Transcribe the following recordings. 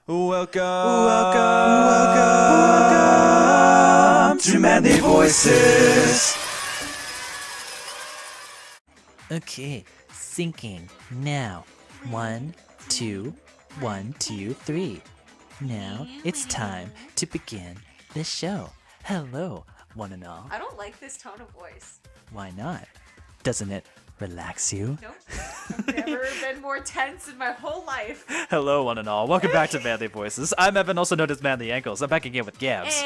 Welcome to Manly Voices. Okay, syncing now. 1, 2, 1, 2, 3. Now it's time to begin the show. Hello, one and all. I don't like this tone of voice. Why not? Doesn't it relax you? Nope. I've never been more tense in my whole life. Hello, one and all. Welcome back to Manly Voices. I'm Evan, also known as Manly Ankles. I'm back again with Gabs.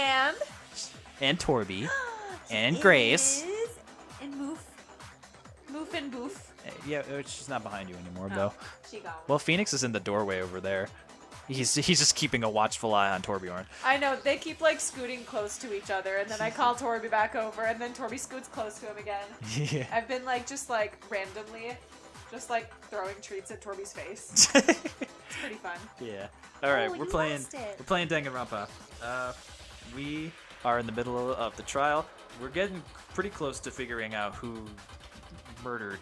And Torby. And Grace. And Moof and Boof. Yeah, she's not behind you anymore, though. She gone. Well, Phoenix is in the doorway over there. He's just keeping a watchful eye on Torbjorn. I know, they keep like scooting close to each other, and then I call Torby back over, and then Torby scoots close to him again. Yeah. I've been like just like randomly, just like throwing treats at Torby's face. It's pretty fun. Yeah. All right, Oh, we're you playing lost it. Danganronpa. We are in the middle of the trial. We're getting pretty close to figuring out who murdered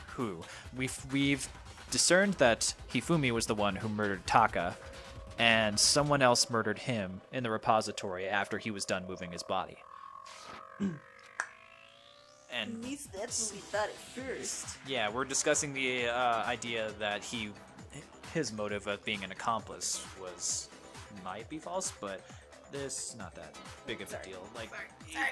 who. We've discerned that Hifumi was the one who murdered Taka, and someone else murdered him in the repository after he was done moving his body. At And least that's what we thought at first. yeah, we're discussing the idea that his motive of being an accomplice might be false, but this not that big of a deal. Like, Sorry.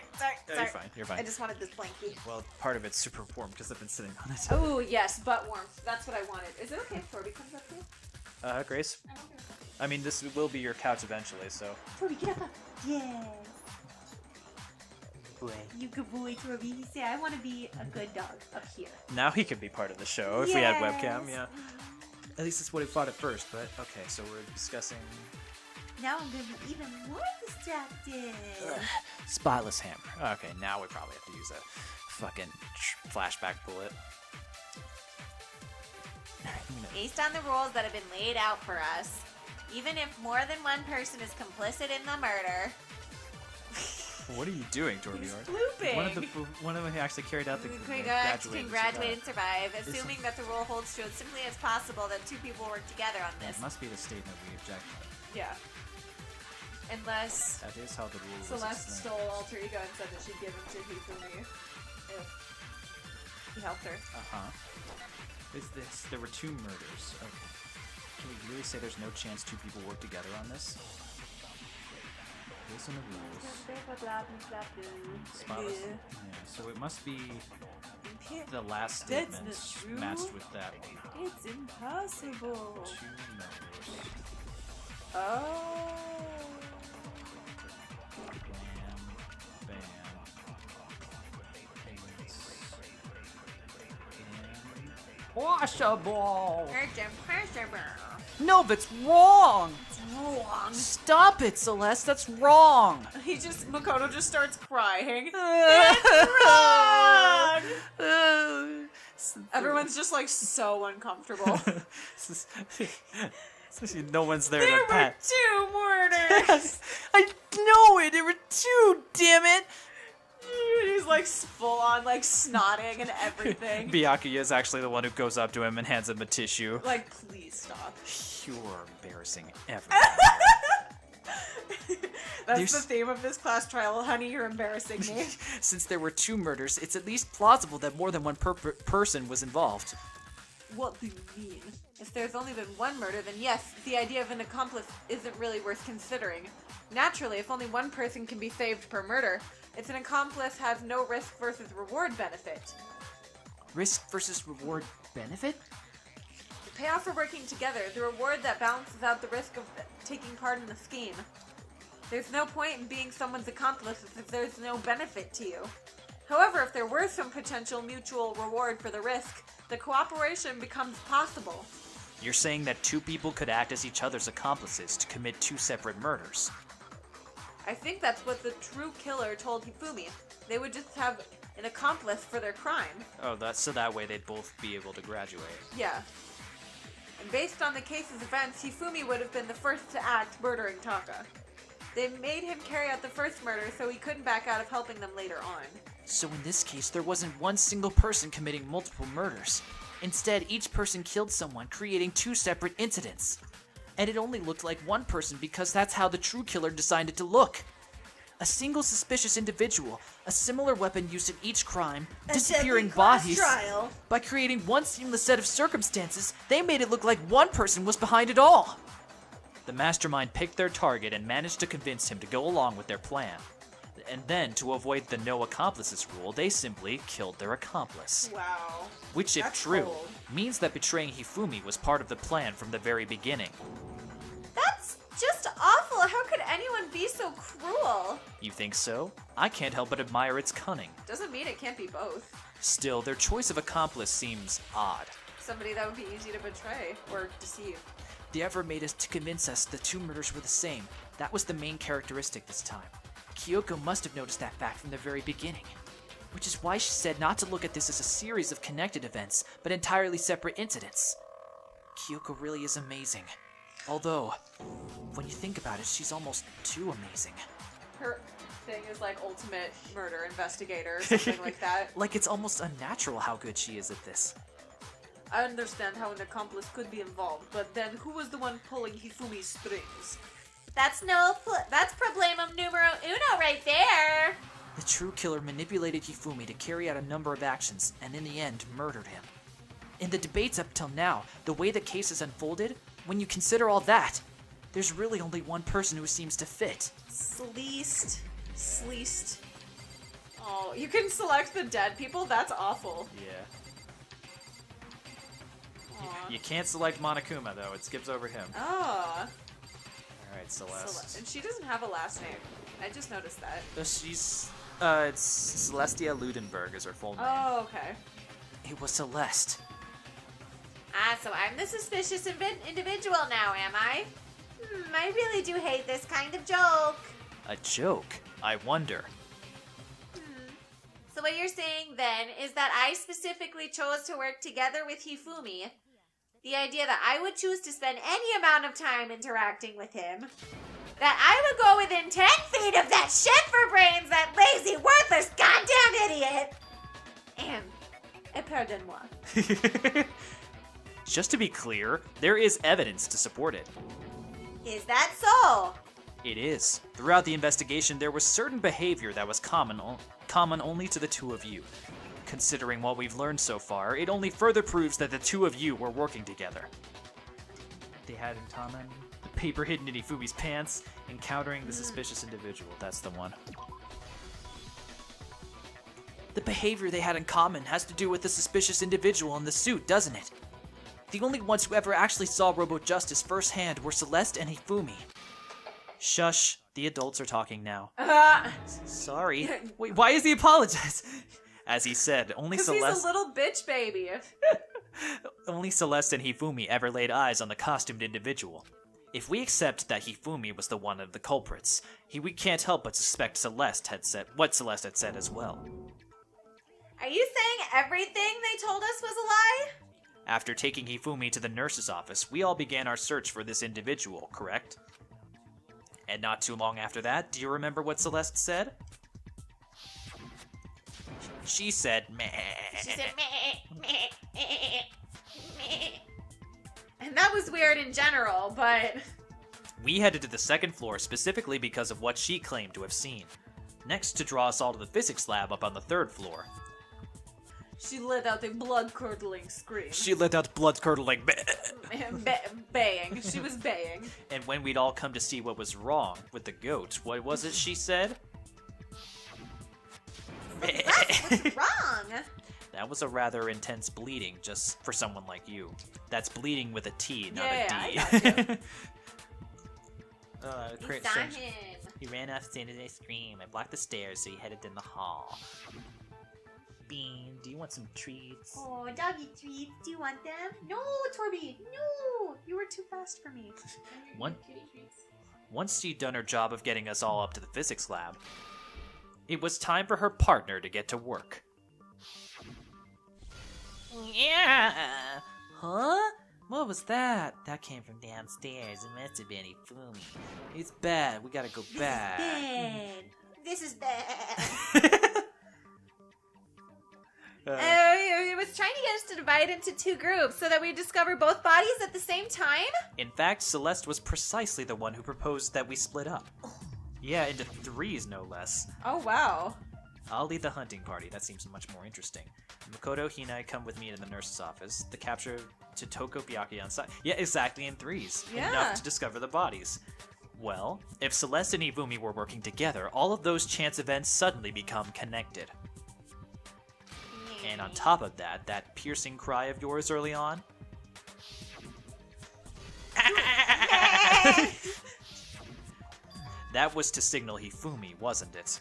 You're fine. I just wanted this blankie. Well, part of it's super warm because I've been sitting on it. Oh, yes, butt warmth. That's what I wanted. Is it okay if Torby comes up here? Grace? I don't care. I mean, this will be your couch eventually, so. Torby, get up. Yeah. Boy. You good boy, Torby. He said, I want to be a good dog up here. Now he could be part of the show if we had Yes. webcam, yeah. At least that's what he thought at first, but okay, so we're discussing. Now I'm going to be even more distracted. Spotless hammer. Okay, now we probably have to use a fucking flashback bullet. Based on the rules that have been laid out for us, even if more than one person is complicit in the murder, What are you doing, Torbjorn? Looping. One of them actually carried out the congrats can graduate and survive, This assuming is- that the rule holds true as simply as possible that two people work together on this. It must be the statement we object to. Yeah. Unless That is how the rule was Celeste explained. stole alter ego and said that she'd give him to Hifumi if he helped her. Uh-huh. There were two murders. Okay. Can we really say there's no chance two people work together on this? Based on the rules. Spotless. Yeah, so it must be the last That's statement not true. matched with that one. It's impossible. Two murders. Oh. Bam. Washable! Urgent impossible. No, that's wrong! Wrong. Stop it, Celeste, that's wrong! Makoto just starts crying. Everyone's just like so uncomfortable. No one's there There to were pat. 2 murders. I know it! There were two, damn it! He's like full on like snotting and everything. Byakuya is actually the one who goes up to him and hands him a tissue. Like, please stop. You're embarrassing everyone. That's There's- the theme of this class trial, honey. You're embarrassing me. Since there were two murders, it's at least plausible that more than one person was involved. What do you mean? If there's only been one murder, then yes, the idea of an accomplice isn't really worth considering. Naturally, if only one person can be saved per murder, it's an accomplice has no risk versus reward benefit. Risk versus reward benefit? The payoff for working together, the reward that balances out the risk of taking part in the scheme. There's no point in being someone's accomplice if there's no benefit to you. However, if there were some potential mutual reward for the risk, the cooperation becomes possible. You're saying that two people could act as each other's accomplices to commit two separate murders. I think that's what the true killer told Hifumi. They would just have an accomplice for their crime. Oh, so that way they'd both be able to graduate. Yeah. And based on the case's events, Hifumi would have been the first to act, murdering Taka. They made him carry out the first murder so he couldn't back out of helping them later on. So in this case, there wasn't one single person committing multiple murders. Instead, each person killed someone, creating two separate incidents. And it only looked like one person because that's how the true killer designed it to look. A single suspicious individual, a similar weapon used in each crime, disappearing bodies. Trial. By creating one seamless set of circumstances, they made it look like one person was behind it all. The mastermind picked their target and managed to convince him to go along with their plan. And then, to avoid the no accomplices rule, they simply killed their accomplice. Wow. Which, if That's true, cold. means that betraying Hifumi was part of the plan from the very beginning. That's just awful. How could anyone be so cruel? You think so? I can't help but admire its cunning. Doesn't mean it can't be both. Still, their choice of accomplice seems odd. Somebody that would be easy to betray or deceive. The effort made us to convince us the two murders were the same. That was the main characteristic this time. Kyoko must have noticed that fact from the very beginning. Which is why she said not to look at this as a series of connected events, but entirely separate incidents. Kyoko really is amazing. Although, when you think about it, she's almost too amazing. Her thing is like ultimate murder investigator or something like that. Like it's almost unnatural how good she is at this. I understand how an accomplice could be involved, but then who was the one pulling Hifumi's strings? That's problemum numero uno right there. The true killer manipulated Hifumi to carry out a number of actions, and in the end, murdered him. In the debates up till now, the way the case has unfolded, when you consider all that, there's really only one person who seems to fit. Sleest. Oh, you can select the dead people? That's awful. Yeah. Aw. You can't select Monokuma, though. It skips over him. Ah. Alright, Celeste. And she doesn't have a last name. I just noticed that. It's Celestia Ludenberg is her full name. Oh, okay. It was Celeste. Ah, so I'm the suspicious individual now, am I? I really do hate this kind of joke. A joke? I wonder. So what you're saying then is that I specifically chose to work together with Hifumi. The idea that I would choose to spend any amount of time interacting with him. That I would go within 10 feet of that shit for brains, that lazy, worthless, goddamn idiot! And pardon-moi. Just to be clear, there is evidence to support it. Is that so? It is. Throughout the investigation, there was certain behavior that was common only to the two of you. Considering what we've learned so far, it only further proves that the two of you were working together. They had in common the paper hidden in Ifumi's pants, encountering the suspicious individual. That's the one. The behavior they had in common has to do with the suspicious individual in the suit, doesn't it? The only ones who ever actually saw Robo Justice firsthand were Celeste and Hifumi. Shush, the adults are talking now. Sorry. Wait, why is he apologize? As he said, only Because Celeste... he's a little bitch baby. Only Celeste and Hifumi ever laid eyes on the costumed individual. If we accept that Hifumi was the one of the culprits, we can't help but suspect what Celeste had said as well. Are you saying everything they told us was a lie? After taking Hifumi to the nurse's office, we all began our search for this individual, correct? And not too long after that, do you remember what Celeste said? She said, meh. She said, meh, meh, meh, meh. And that was weird in general, but... We headed to the second floor specifically because of what she claimed to have seen. Next, to draw us all to the physics lab up on the third floor. She let out a blood-curdling scream. She let out blood-curdling Baying. She was baying. And when we'd all come to see what was wrong with the goat, what was it she said? What's wrong? That was a rather intense bleeding, just for someone like you. That's bleeding with a T, not Yeah, a D. I got you. We saw him. He ran off the end of the scream. I blocked the stairs, so he headed in the hall. Bean, do you want some treats? Oh, doggy treats. Do you want them? No, Torby. No. You were too fast for me. Once she'd done her job of getting us all up to the physics lab, it was time for her partner to get to work. Yeah! Huh? What was that? That came from downstairs. It must have been Hifumi. It's bad. We gotta go back. This is bad. It was trying to get us to divide into 2 groups so that we discover both bodies at the same time? In fact, Celeste was precisely the one who proposed that we split up. Yeah, into 3s no less. Oh, wow. I'll lead the hunting party. That seems much more interesting. Makoto, Hinai, come with me to the nurse's office. The capture to Toko Byakuya on site. Yeah, exactly in 3s. Yeah. Enough to discover the bodies. Well, if Celeste and Ifumi were working together, all of those chance events suddenly become connected. And on top of that, that piercing cry of yours early on. That was to signal Hifumi, wasn't it?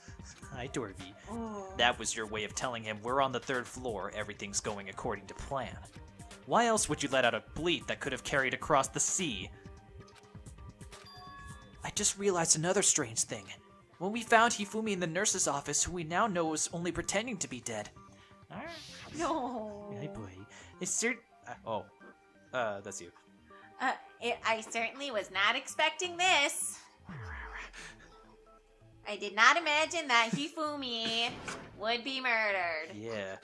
Hi, Dorby. Oh. That was your way of telling him we're on the 3rd floor, everything's going according to plan. Why else would you let out a bleat that could have carried across the sea? I just realized another strange thing. When we found Hifumi in the nurse's office, who we now know was only pretending to be dead. No. Hey, boy. It's that's you. I certainly was not expecting this. I did not imagine that Hifumi would be murdered. Yeah.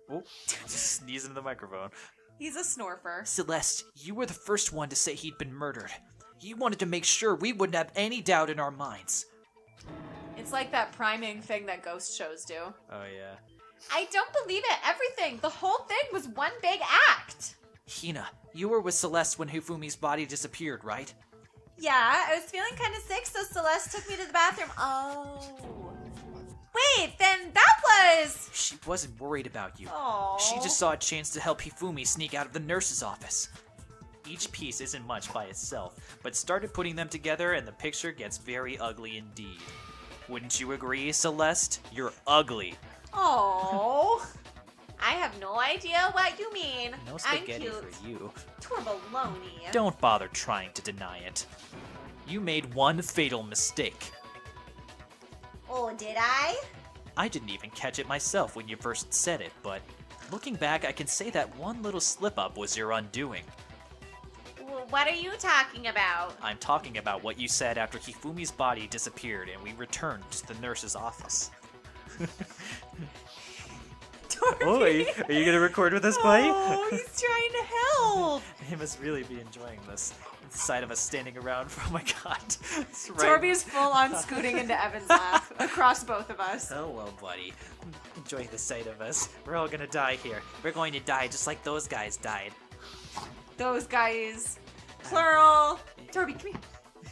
Oh, just sneeze into the microphone. He's a snorfer. Celeste, you were the first one to say he'd been murdered. You wanted to make sure we wouldn't have any doubt in our minds. It's like that priming thing that ghost shows do. Oh, yeah. I don't believe it. Everything. The whole thing was one big act. Hina, you were with Celeste when Hifumi's body disappeared, right? Yeah, I was feeling kind of sick, so Celeste took me to the bathroom. Oh. Wait, then that was... She wasn't worried about you. Aww. She just saw a chance to help Hifumi sneak out of the nurse's office. Each piece isn't much by itself, but started putting them together and the picture gets very ugly indeed. Wouldn't you agree, Celeste? You're ugly. Oh. I have no idea what you mean. No I'm spaghetti cute. for you. Torbaloney. Don't bother trying to deny it. You made one fatal mistake. Oh, did I? I didn't even catch it myself when you first said it, but looking back, I can say that one little slip-up was your undoing. What are you talking about? I'm talking about what you said after Hifumi's body disappeared and we returned to the nurse's office. Oi, are you gonna record with us, buddy? Oh, he's trying to help. He must really be enjoying this. The sight of us standing around. Oh my god. It's right. Torby's full on scooting into Evan's lap across both of us. Hello, buddy. Enjoy the sight of us. We're all gonna die here. We're going to die just like those guys died. Those guys. Plural. Torby, come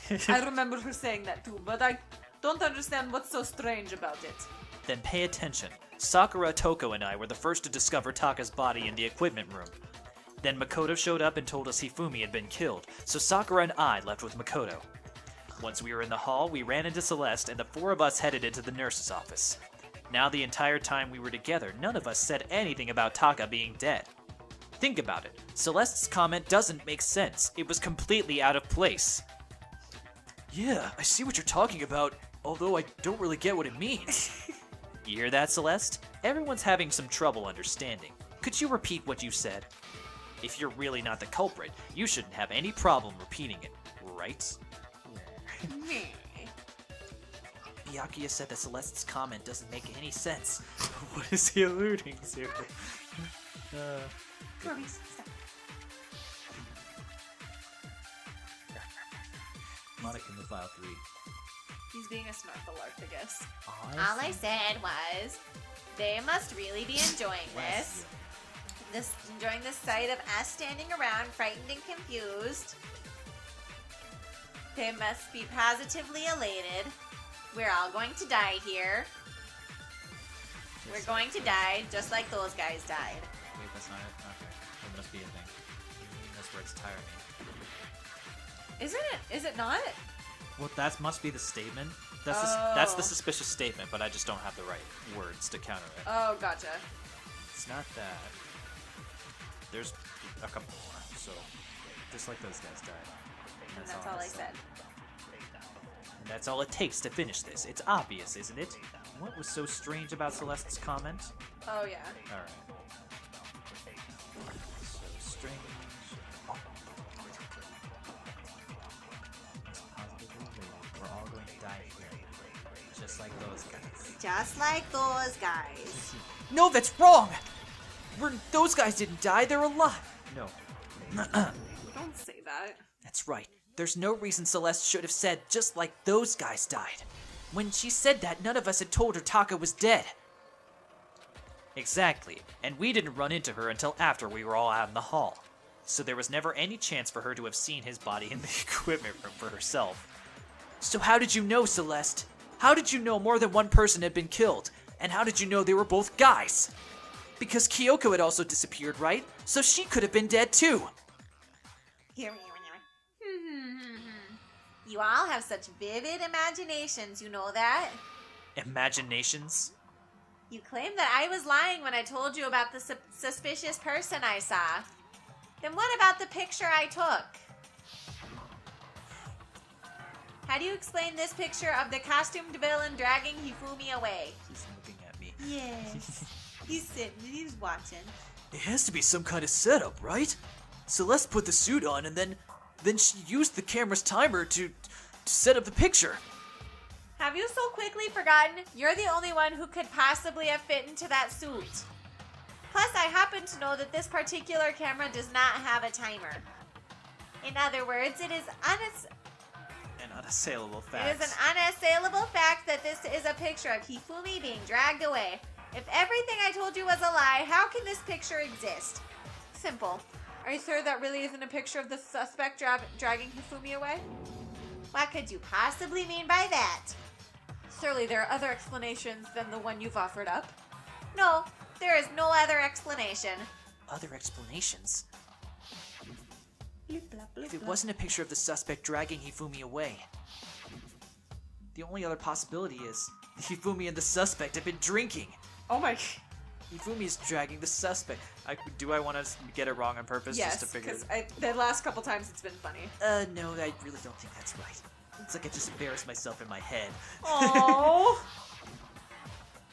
here. I remember her saying that too, but I don't understand what's so strange about it. Then pay attention. Sakura, Toko, and I were the first to discover Taka's body in the equipment room. Then Makoto showed up and told us Hifumi had been killed, so Sakura and I left with Makoto. Once we were in the hall, we ran into Celeste, and the 4 of us headed into the nurse's office. Now the entire time we were together, none of us said anything about Taka being dead. Think about it. Celeste's comment doesn't make sense. It was completely out of place. Yeah, I see what you're talking about, although I don't really get what it means. You hear that, Celeste? Everyone's having some trouble understanding. Could you repeat what you said? If you're really not the culprit, you shouldn't have any problem repeating it, right? Byakuya said that Celeste's comment doesn't make any sense. What is he alluding to? Torby, stop. Monica in the file 3. He's being a snarfalarphagus. All I said was, they must really be enjoying this. Enjoying the sight of us standing around, frightened and confused. They must be positively elated. We're all going to die here. We're going to die just like those guys died. Wait, that's not it? Okay. It must be a thing. That's where it's tiring. Isn't it? Is it not? Well, that must be the statement. That's the suspicious statement, but I just don't have the right words to counter it. Oh, gotcha. It's not that. There's a couple more, so just like those guys died. And that's all I said. And that's all it takes to finish this. It's obvious, isn't it? What was so strange about Celeste's comment? Oh, yeah. Alright. So strange. We're all going to die here. Just like those guys. Just like those guys. No, that's wrong! those guys didn't die, they're alive. No. Don't say that. That's right. There's no reason Celeste should have said just like those guys died. When she said that, none of us had told her Taka was dead. Exactly, and we didn't run into her until after we were all out in the hall. So there was never any chance for her to have seen his body in the equipment room for herself. So how did you know, Celeste? How did you know more than one person had been killed? And how did you know they were both guys? Because Kyoko had also disappeared, right? So she could have been dead too. You all have such vivid imaginations, you know that? Imaginations? You claim that I was lying when I told you about the suspicious person I saw. Then what about the picture I took? How do you explain this picture of the costumed villain dragging Hifumi away? He's looking at me. Yes. He's sitting and he's watching. It has to be some kind of setup, right? Celeste put the suit on and then she used the camera's timer to set up the picture. Have you so quickly forgotten you're the only one who could possibly have fit into that suit? Plus, I happen to know that this particular camera does not have a timer. In other words, it is An unassailable fact. It is an unassailable fact that this is a picture of Hifumi being dragged away. If everything I told you was a lie, how can this picture exist? Simple. Are you sure that really isn't a picture of the suspect dragging Hifumi away? What could you possibly mean by that? Surely there are other explanations than the one you've offered up. No, there is no other explanation. Other explanations? Bloop, blop, bloop, If it blop. wasn't a picture of the suspect dragging Hifumi away, the only other possibility is Hifumi and the suspect have been drinking. Oh my... Hifumi is dragging the suspect. Do I want to get it wrong on purpose Yes, just to figure because the last couple times it's been funny. No, I really don't think that's right. It's like I just embarrassed myself in my head. Oh.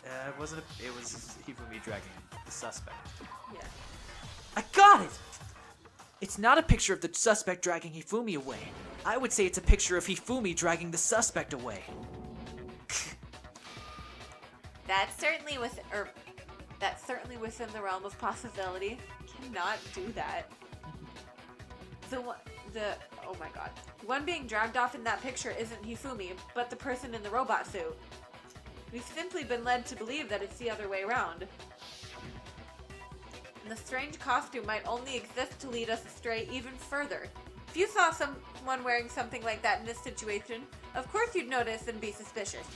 It wasn't. It was Hifumi dragging the suspect. Yeah. I got it! It's not a picture of the suspect dragging Hifumi away. I would say it's a picture of Hifumi dragging the suspect away. That's certainly within the realm of possibility. Cannot do that. Oh my god. The one being dragged off in that picture isn't Hifumi, but the person in the robot suit. We've simply been led to believe that it's the other way around. And the strange costume might only exist to lead us astray even further. If you saw someone wearing something like that in this situation, of course you'd notice and be suspicious.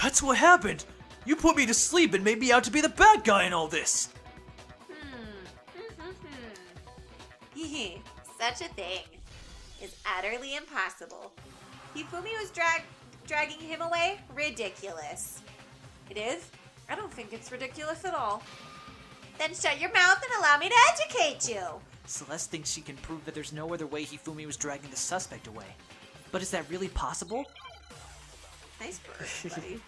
That's what happened! You put me to sleep and made me out to be the bad guy in all this! Such a thing is utterly impossible. Hifumi was dragging him away? Ridiculous. It is? I don't think it's ridiculous at all. Then shut your mouth and allow me to educate you. Celeste thinks she can prove that there's no other way Hifumi was dragging the suspect away. But is that really possible? Nice burp, buddy.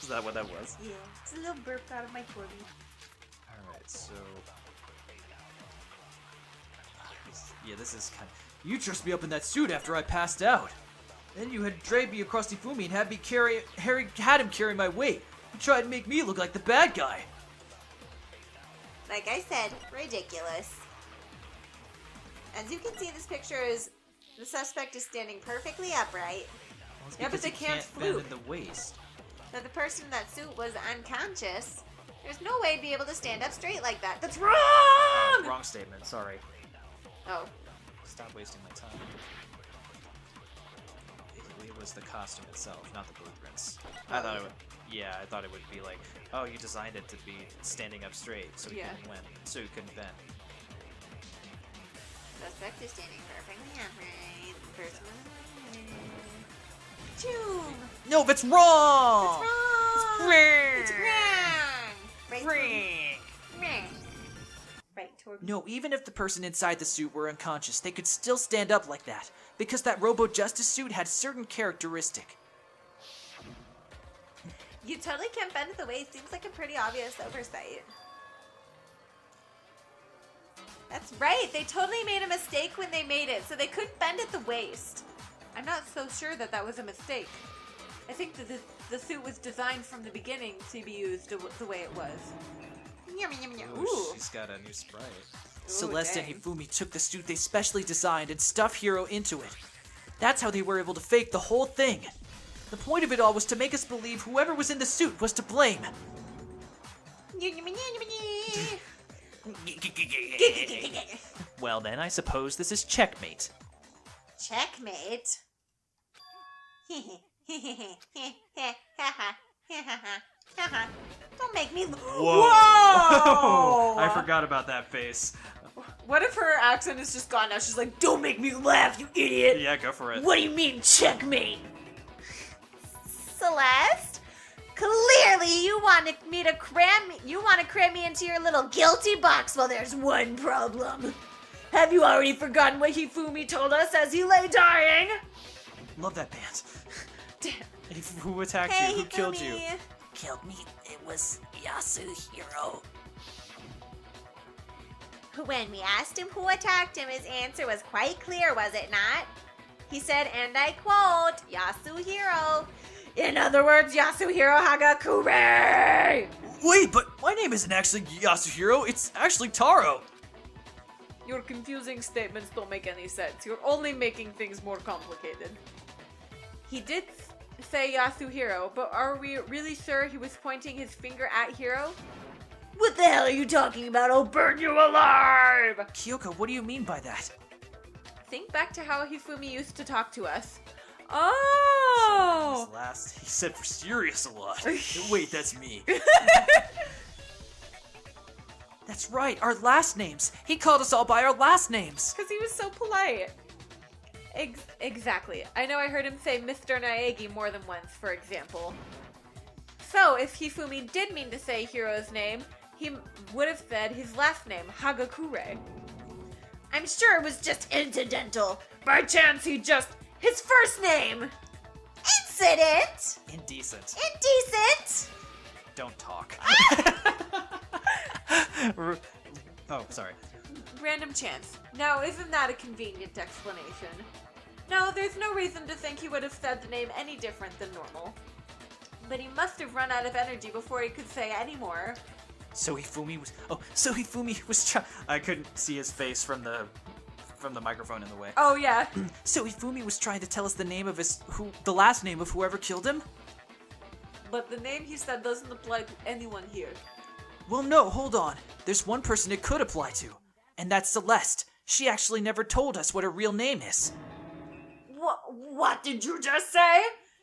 Is that what that was? Yeah, it's a little burp out of my torby. Alright, so... Yeah, this is kind of... You dressed me up in that suit after I passed out. Then you had dragged me across Hifumi and had him carry my weight. You tried to make me look like the bad guy. Like I said, ridiculous. As you can see, this picture is... The suspect is standing perfectly upright. Well, it's Yeah, but because they he can't bend floop. in the waist. That the person in that suit was unconscious. There's no way to be able to stand up straight like that. That's wrong! Wrong statement, sorry. Oh. Stop wasting my time. It was the costume itself, not the blueprints. I thought it would... Yeah, I thought it would be like, oh, you designed it to be standing up straight, so you couldn't win, so you couldn't bend. Suspect is standing perfectly upright. The person is... Choom! No, that's wrong! It's wrong! It's wrong! Right, Torby? Right, Torby. No, even if the person inside the suit were unconscious, they could still stand up like that, because that Robo-Justice suit had certain characteristic. You totally can't bend at the waist. Seems like a pretty obvious oversight. That's right. They totally made a mistake when they made it, so they couldn't bend at the waist. I'm not so sure that was a mistake. I think that the suit was designed from the beginning to be used the way it was. Ooh, she's got a new sprite. Celeste dang. and Hifumi took the suit they specially designed and stuffed Hiro into it. That's how they were able to fake the whole thing. The point of it all was to make us believe whoever was in the suit was to blame. Well then, I suppose this is checkmate. Checkmate. Don't make me. Whoa! I forgot about that face. What if her accent is just gone now? She's like, don't make me laugh, you idiot! Yeah, go for it. What do you mean, checkmate? Celeste, clearly you want to cram me into your little guilty box. Well, there's one problem. Have you already forgotten what Hifumi told us as he lay dying? Love that band. Who attacked you? Who killed you? Killed me. It was Yasuhiro. When we asked him who attacked him, his answer was quite clear, was it not? He said, and I quote, Yasuhiro. In other words, Yasuhiro Hagakure! Wait, but my name isn't actually Yasuhiro. It's actually Taro. Your confusing statements don't make any sense. You're only making things more complicated. He did say Yasuhiro, but are we really sure he was pointing his finger at Hiro? What the hell are you talking about? I'll burn you alive! Kyoko, what do you mean by that? Think back to how Hifumi used to talk to us. Oh! His last, he said for serious a lot. Wait, that's me. That's right, our last names. He called us all by our last names. Because he was so polite. Exactly. I know I heard him say Mr. Naegi more than once, for example. So, if Hifumi did mean to say Hiro's name, he would have said his last name, Hagakure. I'm sure it was just incidental. By chance he just... his first name! Incident! Indecent. Indecent! Don't talk. Oh, sorry. Random chance. Now, isn't that a convenient explanation? No, there's no reason to think he would have said the name any different than normal. But he must have run out of energy before he could say any more. So Hifumi was trying. I couldn't see his face from the microphone in the way. Oh, yeah. So Hifumi was trying to tell us the name of the last name of whoever killed him? But the name he said doesn't apply to anyone here. Well, no, hold on. There's one person it could apply to, and that's Celeste. She actually never told us what her real name is. What did you just say?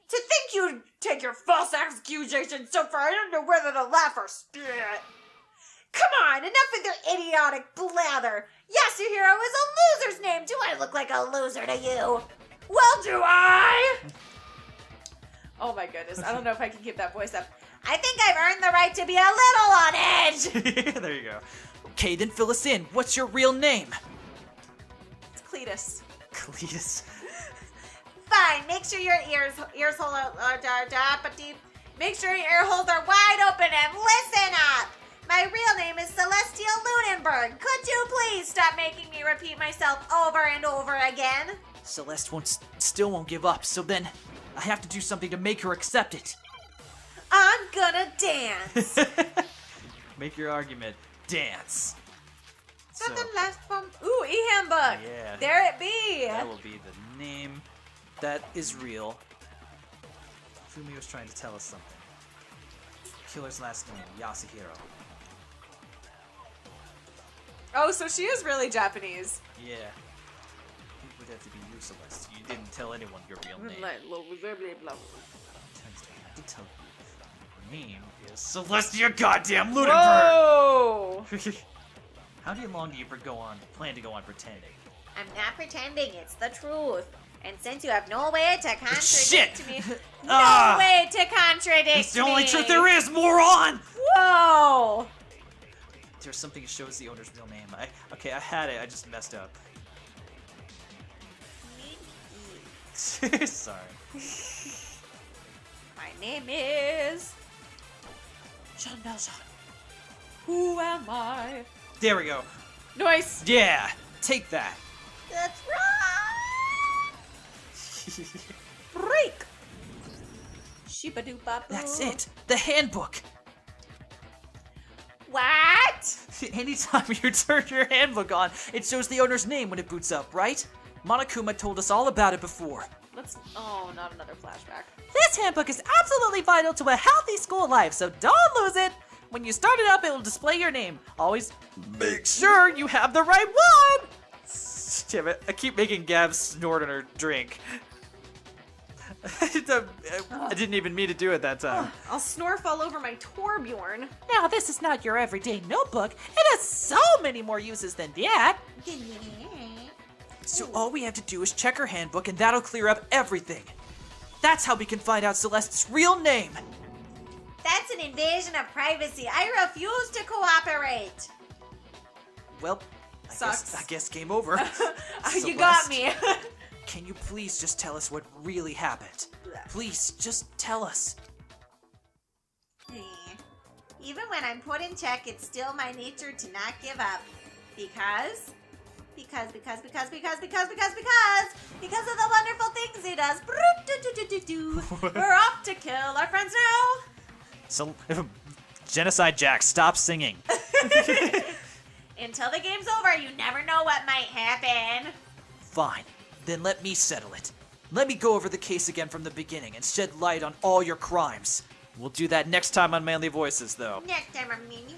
To think you'd take your false accusation so far, I don't know whether to laugh or spit. Come on, enough of your idiotic blather. Yasuhiro is a loser's name. Do I look like a loser to you? Well, do I? Oh my goodness, I don't know if I can keep that voice up. I think I've earned the right to be a little on edge. There you go. Okay, then fill us in. What's your real name? It's Cletus. Cletus. Fine, make sure your ear holes are wide open and listen up. My real name is Celestia Ludenberg. Could you please stop making me repeat myself over and over again? Celeste still won't give up, so then I have to do something to make her accept it. I'm gonna dance. Make your argument. Dance. So, Something last from. Ooh, e-handbook. yeah. There it be. That will be the name. That is real. Fumi was trying to tell us something. Killer's last name, Yasuhiro. Oh, so she is really Japanese. Yeah. It would have to be you, Celeste. You didn't tell anyone your real name. I did tell you. Your name is Celestia Goddamn Ludenberg! Whoa! How long do you plan to go on pretending? I'm not pretending, it's the truth. And since you have no way to contradict Shit! me, Ah! no way to contradict It's the only me. truth there is, moron! Whoa! There's something that shows the owner's real name. I had it, I just messed up. Sorry. My name is Jean Valjean. Who am I? There we go. Nice. Yeah! Take that! That's right. Break. Sheepa-doop-bop-boo. That's it. The handbook. What? What? Anytime you turn your handbook on, it shows the owner's name when it boots up, right? Monokuma told us all about it before. Let's. Oh, not another flashback. This handbook is absolutely vital to a healthy school life, so don't lose it. When you start it up, it will display your name. Always make sure you have the right one. Damn it, I keep making Gab snort on her drink. I didn't even mean to do it that time. I'll snorf all over my Torbjorn. Now, this is not your everyday notebook. It has so many more uses than that. So all we have to do is check her handbook and that'll clear up everything. That's how we can find out Celeste's real name. That's an invasion of privacy. I refuse to cooperate. Well, Sucks. I guess game over. You got me. Can you please just tell us what really happened? Please, just tell us. Even when I'm put in check, it's still my nature to not give up. Because of the wonderful things he does. We're off to kill our friends now. So, Genocide Jack, stop singing. Until the game's over, you never know what might happen. Fine, then let me settle it. Let me go over the case again from the beginning and shed light on all your crimes. We'll do that next time on Manly Voices, though. Next time I'm mini.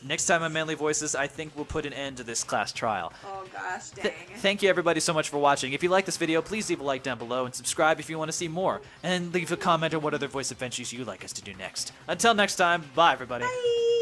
Next time on Manly Voices, I think we'll put an end to this class trial. Oh gosh, dang. Thank you everybody so much for watching. If you like this video, please leave a like down below and subscribe if you want to see more. And leave a comment on what other voice adventures you'd like us to do next. Until next time, bye everybody. Bye.